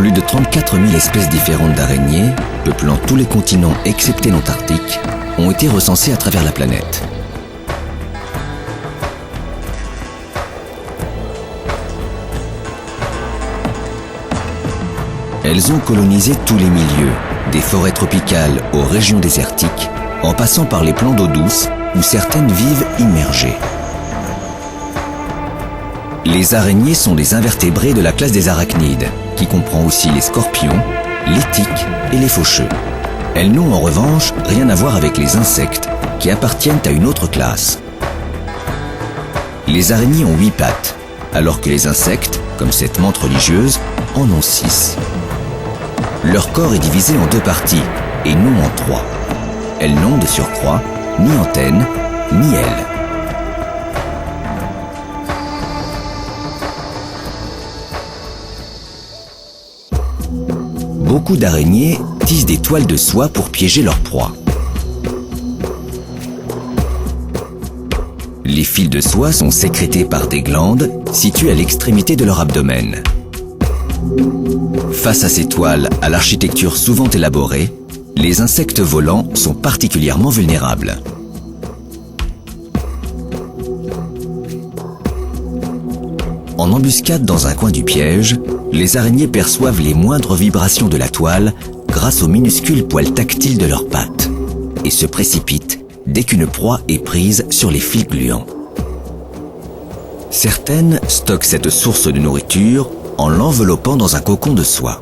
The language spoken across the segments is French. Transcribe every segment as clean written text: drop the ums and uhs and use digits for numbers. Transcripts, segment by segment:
Plus de 34 000 espèces différentes d'araignées, peuplant tous les continents excepté l'Antarctique, ont été recensées à travers la planète. Elles ont colonisé tous les milieux, des forêts tropicales aux régions désertiques, en passant par les plans d'eau douce où certaines vivent immergées. Les araignées sont des invertébrés de la classe des arachnides, qui comprend aussi les scorpions, les tiques et les faucheux. Elles n'ont en revanche rien à voir avec les insectes, qui appartiennent à une autre classe. Les araignées ont 8 pattes, alors que les insectes, comme cette menthe religieuse, en ont 6. Leur corps est divisé en 2 parties, et non en 3. Elles n'ont de surcroît ni antennes, ni ailes. Beaucoup d'araignées tissent des toiles de soie pour piéger leur proie. Les fils de soie sont sécrétés par des glandes situées à l'extrémité de leur abdomen. Face à ces toiles à l'architecture souvent élaborée, les insectes volants sont particulièrement vulnérables. En embuscade dans un coin du piège, les araignées perçoivent les moindres vibrations de la toile grâce aux minuscules poils tactiles de leurs pattes et se précipitent dès qu'une proie est prise sur les fils gluants. Certaines stockent cette source de nourriture en l'enveloppant dans un cocon de soie.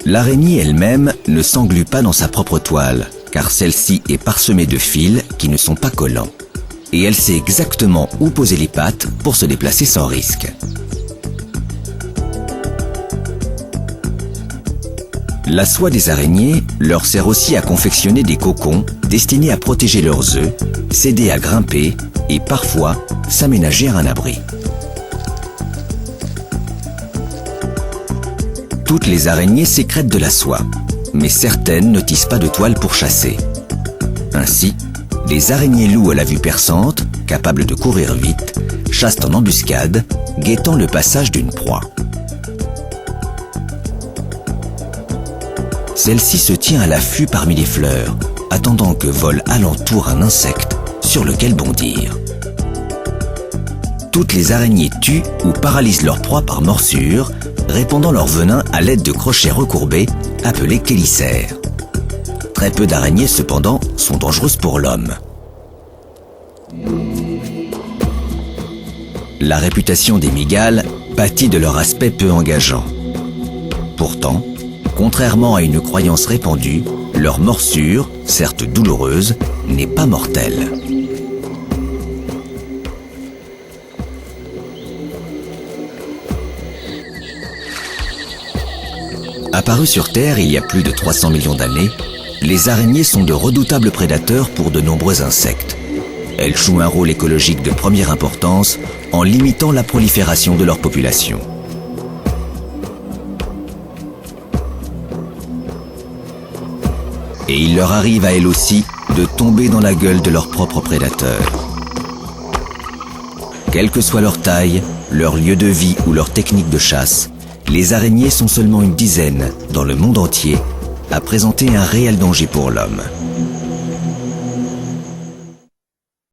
L'araignée elle-même ne s'englue pas dans sa propre toile, car celle-ci est parsemée de fils qui ne sont pas collants. Et elle sait exactement où poser les pattes pour se déplacer sans risque. La soie des araignées leur sert aussi à confectionner des cocons destinés à protéger leurs œufs, s'aider à grimper et parfois s'aménager un abri. Toutes les araignées sécrètent de la soie, mais certaines ne tissent pas de toile pour chasser. Ainsi, les araignées loups à la vue perçante, capables de courir vite, chassent en embuscade, guettant le passage d'une proie. Celle-ci se tient à l'affût parmi les fleurs, attendant que vole alentour un insecte sur lequel bondir. Toutes les araignées tuent ou paralysent leur proie par morsure, répandant leur venin à l'aide de crochets recourbés appelés chélicères. Très peu d'araignées, cependant, sont dangereuses pour l'homme. La réputation des mygales pâtit de leur aspect peu engageant. Pourtant, contrairement à une croyance répandue, leur morsure, certes douloureuse, n'est pas mortelle. Apparues sur Terre il y a plus de 300 millions d'années, les araignées sont de redoutables prédateurs pour de nombreux insectes. Elles jouent un rôle écologique de première importance en limitant la prolifération de leur population. Et il leur arrive à elles aussi de tomber dans la gueule de leurs propres prédateurs. Quelle que soit leur taille, leur lieu de vie ou leur technique de chasse, les araignées sont seulement une dizaine, dans le monde entier, à présenter un réel danger pour l'homme.